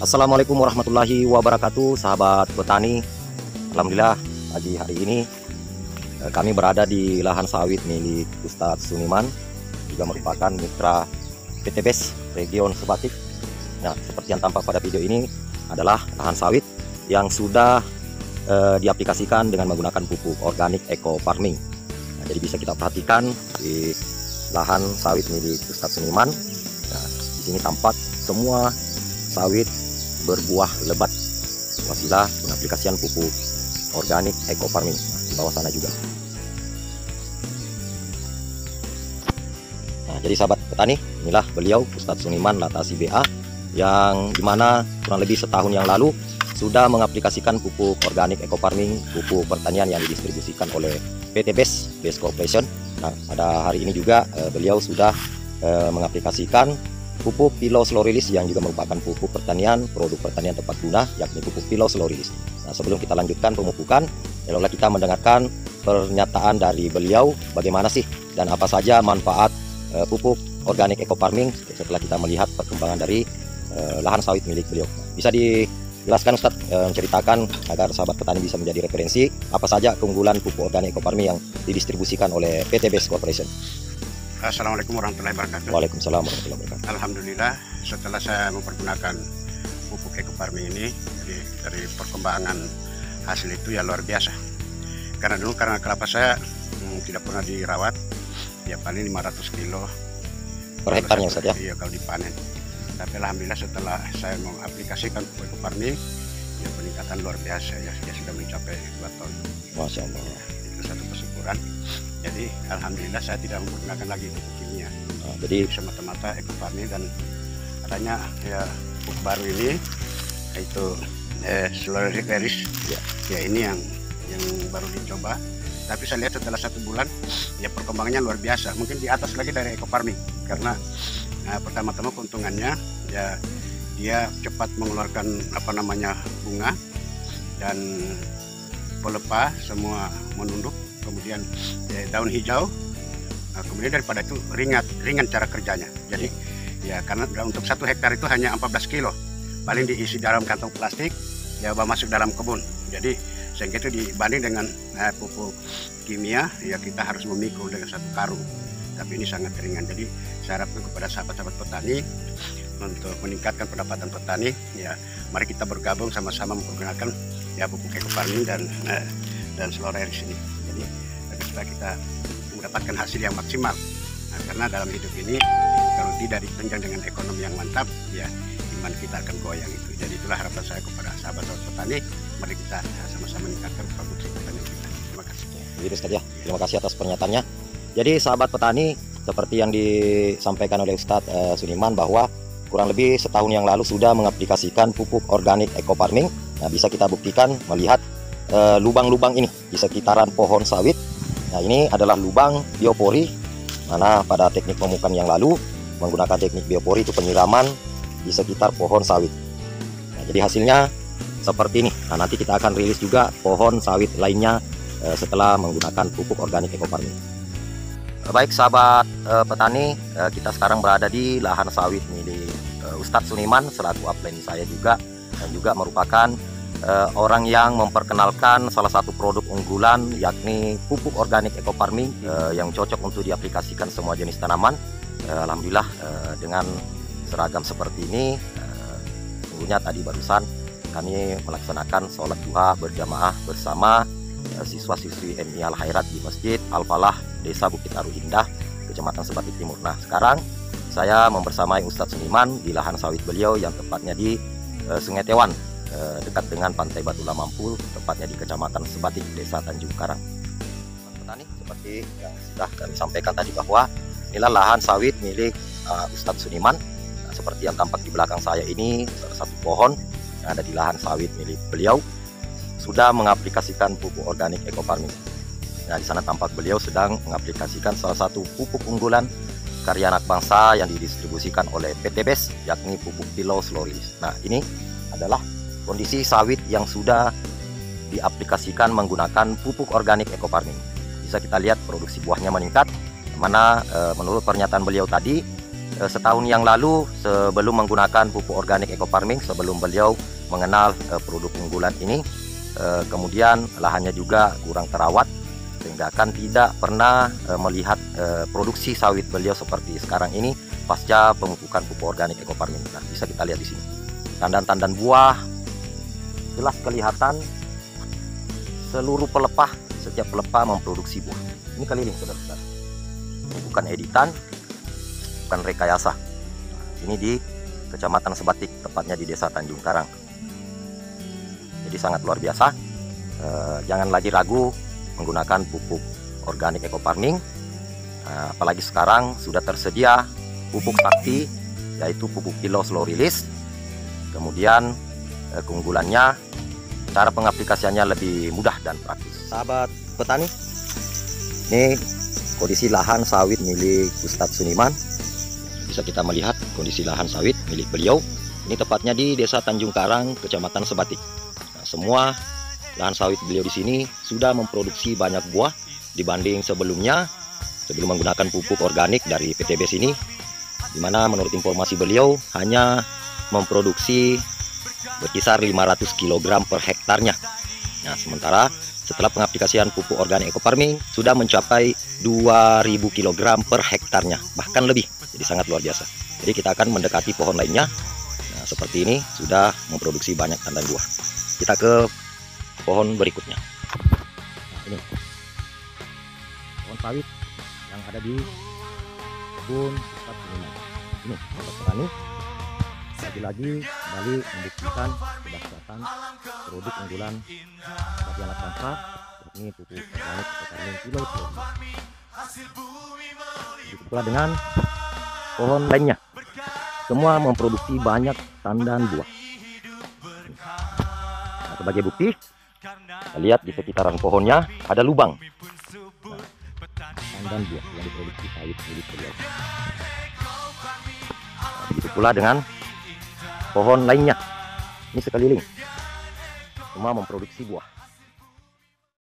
Assalamualaikum warahmatullahi wabarakatuh, sahabat petani. Alhamdulillah pagi hari ini kami berada di lahan sawit milik Ustadz Suniman, juga merupakan mitra PT BES Region Sebatik. Nah, seperti yang tampak pada video ini adalah lahan sawit yang sudah diaplikasikan dengan menggunakan pupuk organik eco farming. Nah, jadi bisa kita perhatikan di lahan sawit milik Ustadz Suniman. Nah, di sini tampak semua sawit berbuah lebat wasilah pengaplikasian pupuk organik eco farming. Nah, di bawah sana juga. Nah, jadi sahabat petani, inilah beliau Ustadz Suniman Latasi BA yang dimana kurang lebih setahun yang lalu sudah mengaplikasikan pupuk organik eco farming, pupuk pertanian yang didistribusikan oleh PT BES Corporation. Nah, pada hari ini juga beliau sudah mengaplikasikan pupuk Pilau Slow Release yang juga merupakan pupuk pertanian, produk pertanian tepat guna, yakni pupuk Pilau Slow Release. Nah, sebelum kita lanjutkan pemupukan, marilah kita mendengarkan pernyataan dari beliau bagaimana sih dan apa saja manfaat pupuk organik eco farming setelah kita melihat perkembangan dari lahan sawit milik beliau. Bisa dijelaskan Ustadz, menceritakan agar sahabat petani bisa menjadi referensi apa saja keunggulan pupuk organik eco farming yang didistribusikan oleh PT BES Corporation. Assalamualaikum warahmatullahi wabarakatuh. Waalaikumsalam warahmatullahi wabarakatuh. Alhamdulillah, setelah saya mempergunakan pupuk eco farming ini, jadi dari perkembangan hasil itu ya luar biasa. Karena kelapa saya tidak pernah dirawat, ya paling 500 kilo per hektarnya Ustaz ya? Iya, kalau dipanen. Tapi alhamdulillah setelah saya mengaplikasikan pupuk eco farming, ya peningkatan luar biasa ya sudah mencapai 2 ton. Masya Allah. Ya, itu satu kesyukuran. Jadi alhamdulillah saya tidak menggunakan lagi pupuk kimia. Jadi semata-mata eco farming dan adanya ya pupuk baru ini yaitu Slow Release. Ya ini yang baru dicoba. Tapi saya lihat setelah 1 bulan ya perkembangannya luar biasa. Mungkin di atas lagi dari eco farming karena pertama-tama keuntungannya ya dia cepat mengeluarkan bunga dan pelepah semua menunduk. Kemudian daun hijau, kemudian daripada itu ringan cara kerjanya. Jadi ya karena untuk 1 hektar itu hanya 14 kilo, paling diisi dalam kantong plastik, ya masuk dalam kebun. Jadi sehingga itu dibanding dengan pupuk kimia, ya kita harus memikul dengan 1 karung. Tapi ini sangat ringan. Jadi saya harapkan kepada sahabat-sahabat petani untuk meningkatkan pendapatan petani, ya mari kita bergabung sama-sama menggunakan ya pupuk eco farming dan Slow Release ini. Jadi supaya kita mendapatkan hasil yang maksimal. Nah, karena dalam hidup ini kalau tidak ditunjang dengan ekonomi yang mantap, ya iman kita akan goyang itu. Jadi itulah harapan saya kepada sahabat-sahabat petani, mari kita sama-sama meningkatkan produksi petani kita. Terima kasih. Begitu Ustaz ya. Terima kasih atas pernyataannya. Jadi sahabat petani, seperti yang disampaikan oleh Ustadz Suniman bahwa kurang lebih setahun yang lalu sudah mengaplikasikan pupuk organik eco farming. Nah, bisa kita buktikan melihat lubang-lubang ini di sekitaran pohon sawit. Nah, ini adalah lubang biopori, mana pada teknik pemupukan yang lalu menggunakan teknik biopori itu penyiraman di sekitar pohon sawit. Nah, jadi hasilnya seperti ini. Nah, nanti kita akan rilis juga pohon sawit lainnya setelah menggunakan pupuk organik eco farming. Baik sahabat petani, kita sekarang berada di lahan sawit milik Ustadz Suniman selaku upline saya juga, dan juga merupakan orang yang memperkenalkan salah satu produk unggulan yakni pupuk organik eco farming yang cocok untuk diaplikasikan semua jenis tanaman. Alhamdulillah dengan seragam seperti ini, sungguhnya tadi barusan kami melaksanakan sholat duha berjamaah bersama siswa-siswi MI Al Khairat di Masjid Al Falah Desa Bukit Aru Indah, Kecamatan Sebatik Timur. Nah, sekarang saya membersamai Ustadz Suniman di lahan sawit beliau yang tepatnya di Sungai Tewan, dekat dengan Pantai Batu Lamampul, tepatnya di Kecamatan Sebatik, Desa Tanjung Karang. Petani, seperti yang sudah kami sampaikan tadi bahwa inilah lahan sawit milik Ustadz Suniman. Nah, seperti yang tampak di belakang saya ini salah satu pohon yang ada di lahan sawit milik beliau sudah mengaplikasikan pupuk organik eco farming. Nah, di sana tampak beliau sedang mengaplikasikan salah satu pupuk unggulan karya anak bangsa yang didistribusikan oleh PT BES, yakni pupuk Pilau Slow Release. Nah, ini adalah kondisi sawit yang sudah diaplikasikan menggunakan pupuk organik eco farming. Bisa kita lihat produksi buahnya meningkat, mana menurut pernyataan beliau tadi setahun yang lalu sebelum menggunakan pupuk organik eco farming, sebelum beliau mengenal produk unggulan ini, kemudian lahannya juga kurang terawat sehingga kan tidak pernah melihat produksi sawit beliau seperti sekarang ini pasca pemupukan pupuk organik eco farming. Nah, bisa kita lihat di sini tandan-tandan buah jelas kelihatan, seluruh pelepah, setiap pelepah memproduksi buah. Ini keliling saudara-saudara, bukan editan, bukan rekayasa. Ini di Kecamatan Sebatik, tepatnya di Desa Tanjung Karang. Jadi sangat luar biasa. Jangan lagi ragu menggunakan pupuk organik eco farming. Apalagi sekarang sudah tersedia pupuk sakti, yaitu pupuk kilo slow release. Kemudian keunggulannya, cara pengaplikasiannya lebih mudah dan praktis. Sahabat petani, ini kondisi lahan sawit milik Ustadz Suniman. Bisa kita melihat kondisi lahan sawit milik beliau. Ini tepatnya di Desa Tanjung Karang, Kecamatan Sebatik. Nah, semua lahan sawit beliau di sini sudah memproduksi banyak buah dibanding sebelumnya, sebelum menggunakan pupuk organik dari PTB sini, di mana menurut informasi beliau hanya memproduksi berkisar 500 kg per hektarnya. Nah, sementara setelah pengaplikasian pupuk organik eco farming sudah mencapai 2000 kg per hektarnya, bahkan lebih. Jadi sangat luar biasa. Jadi kita akan mendekati pohon lainnya. Nah, seperti ini sudah memproduksi banyak tandan buah. Kita ke pohon berikutnya. Nah, ini pohon sawit yang ada di kebun Ustadz Suniman. Ini sahabat petani, lagi-lagi kembali membuktikan kedahsyatan produk unggulan bagi anak bangsa, ini pupuk organik eco farming kilo slow. Begitu pula dengan pohon lainnya, semua memproduksi banyak tandan buah. Nah, sebagai bukti, kita lihat di sekitaran pohonnya ada lubang. Nah, tandan buah yang diproduksi sawit milik beliau. Nah, begitu pula dengan pohon lainnya, ini sekeliling semua memproduksi buah.